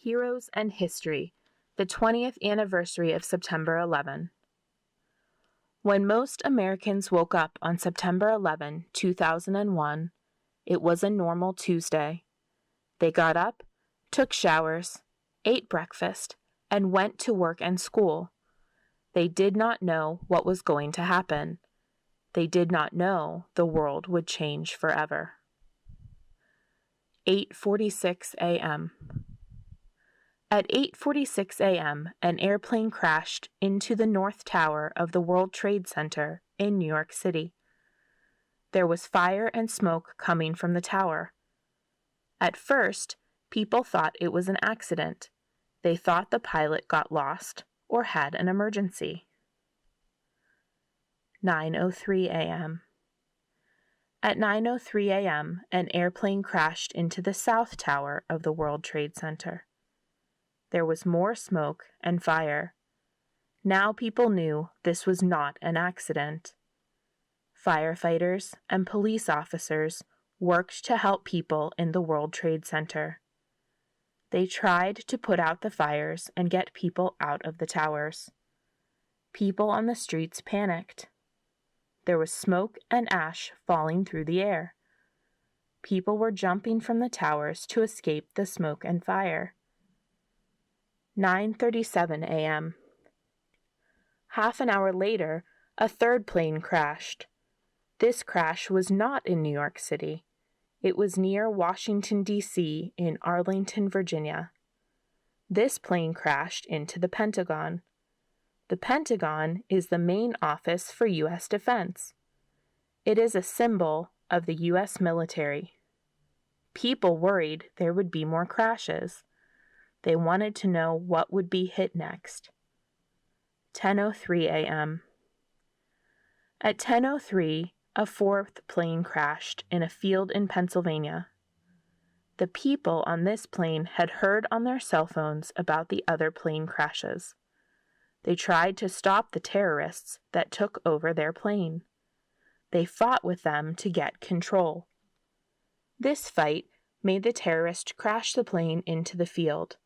Heroes and History, the 20th anniversary of September 11. When most Americans woke up on September 11, 2001, it was a normal Tuesday. They got up, took showers, ate breakfast, and went to work and school. They did not know what was going to happen. They did not know the world would change forever. 8:46 a.m. At 8:46 a.m., an airplane crashed into the North Tower of the World Trade Center in New York City. There was fire and smoke coming from the tower. At first, people thought it was an accident. They thought the pilot got lost or had an emergency. 9:03 a.m. At 9:03 a.m., an airplane crashed into the South Tower of the World Trade Center. There was more smoke and fire. Now people knew this was not an accident. Firefighters and police officers worked to help people in the World Trade Center. They tried to put out the fires and get people out of the towers. People on the streets panicked. There was smoke and ash falling through the air. People were jumping from the towers to escape the smoke and fire. 9:37 a.m. Half an hour later, a third plane crashed. This crash was not in New York City. It was near Washington, D.C. in Arlington, Virginia. This plane crashed into the Pentagon. The Pentagon is the main office for U.S. defense. It is a symbol of the U.S. military. People worried there would be more crashes. They wanted to know what would be hit next. 10:03 a.m. At 10:03, a fourth plane crashed in a field in Pennsylvania. The people on this plane had heard on their cell phones about the other plane crashes. They tried to stop the terrorists that took over their plane. They fought with them to get control. This fight made the terrorist crash the plane into the field.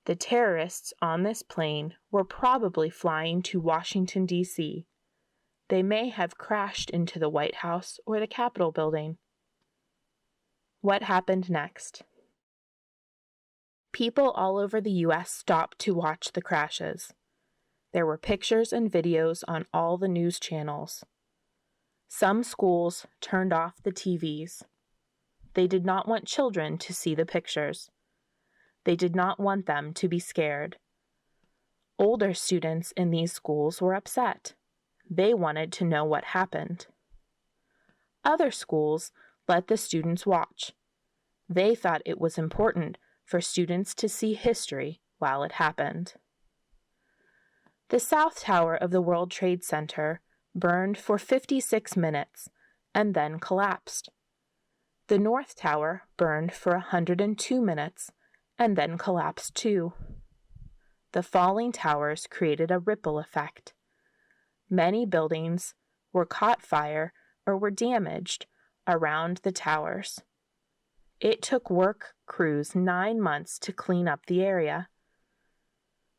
The terrorists on this plane were probably flying to Washington, D.C. They may have crashed into the White House or the Capitol building. What happened next? People all over the U.S. stopped to watch the crashes. There were pictures and videos on all the news channels. Some schools turned off the TVs. They did not want children to see the pictures. They did not want them to be scared. Older students in these schools were upset. They wanted to know what happened. Other schools let the students watch. They thought it was important for students to see history while it happened. The South Tower of the World Trade Center burned for 56 minutes and then collapsed. The North Tower burned for 102 minutes and then collapsed too. The falling towers created a ripple effect. Many buildings were caught fire or were damaged around the towers. It took work crews 9 months to clean up the area.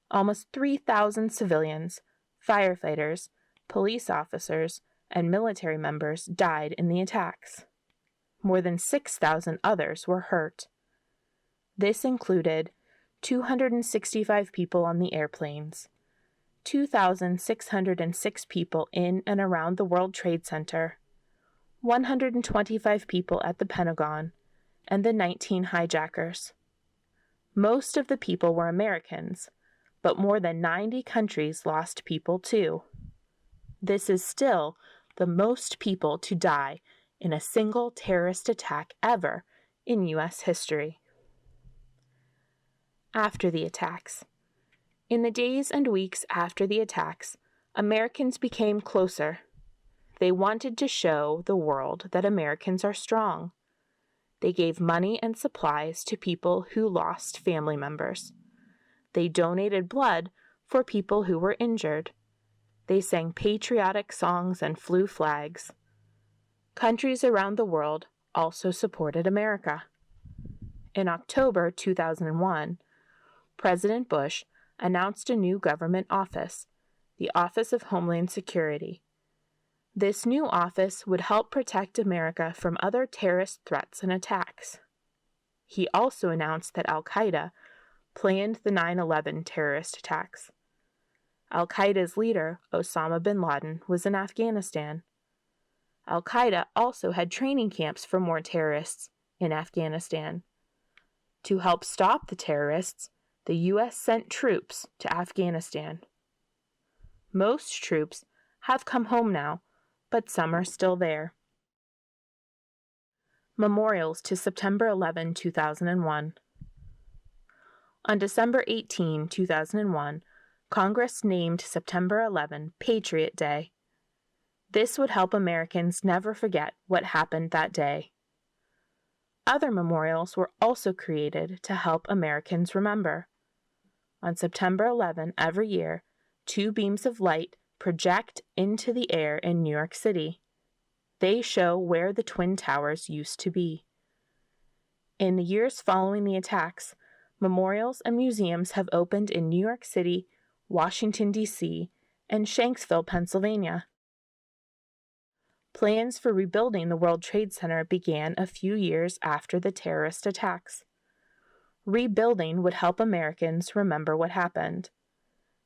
Almost 3,000 civilians, firefighters, police officers, and military members died in the attacks. More than 6,000 others were hurt. This included 265 people on the airplanes, 2,606 people in and around the World Trade Center, 125 people at the Pentagon, and the 19 hijackers. Most of the people were Americans, but more than 90 countries lost people too. This is still the most people to die in a single terrorist attack ever in U.S. history. After the attacks. In the days and weeks after the attacks, Americans became closer. They wanted to show the world that Americans are strong. They gave money and supplies to people who lost family members. They donated blood for people who were injured. They sang patriotic songs and flew flags. Countries around the world also supported America. In October 2001, President Bush announced a new government office, the Office of Homeland Security. This new office would help protect America from other terrorist threats and attacks. He also announced that al-Qaeda planned the 9/11 terrorist attacks. Al-Qaeda's leader, Osama bin Laden, was in Afghanistan. Al-Qaeda also had training camps for more terrorists in Afghanistan. To help stop the terrorists, the U.S. sent troops to Afghanistan. Most troops have come home now, but some are still there. Memorials to September 11, 2001. On December 18, 2001, Congress named September 11 Patriot Day. This would help Americans never forget what happened that day. Other memorials were also created to help Americans remember. On September 11 every year, 2 beams of light project into the air in New York City. They show where the Twin Towers used to be. In the years following the attacks, memorials and museums have opened in New York City, Washington, D.C., and Shanksville, Pennsylvania. Plans for rebuilding the World Trade Center began a few years after the terrorist attacks. Rebuilding would help Americans remember what happened.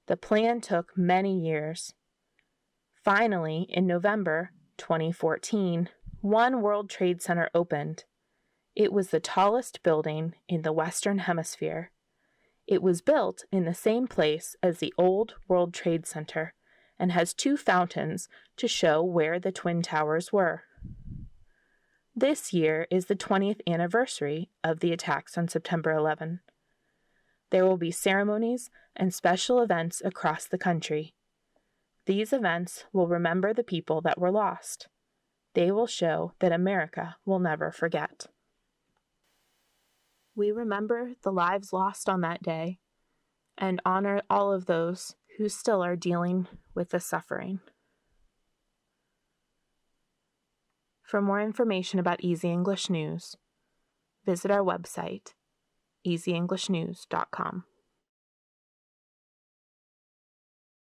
The plan took many years. Finally, in November 2014, One World Trade Center opened. It was the tallest building in the Western Hemisphere. It was built in the same place as the old World Trade Center and has 2 fountains to show where the Twin Towers were. This year is the 20th anniversary of the attacks on September 11. There will be ceremonies and special events across the country. These events will remember the people that were lost. They will show that America will never forget. We remember the lives lost on that day and honor all of those who still are dealing with the suffering. For more information about Easy English News, visit our website, easyenglishnews.com.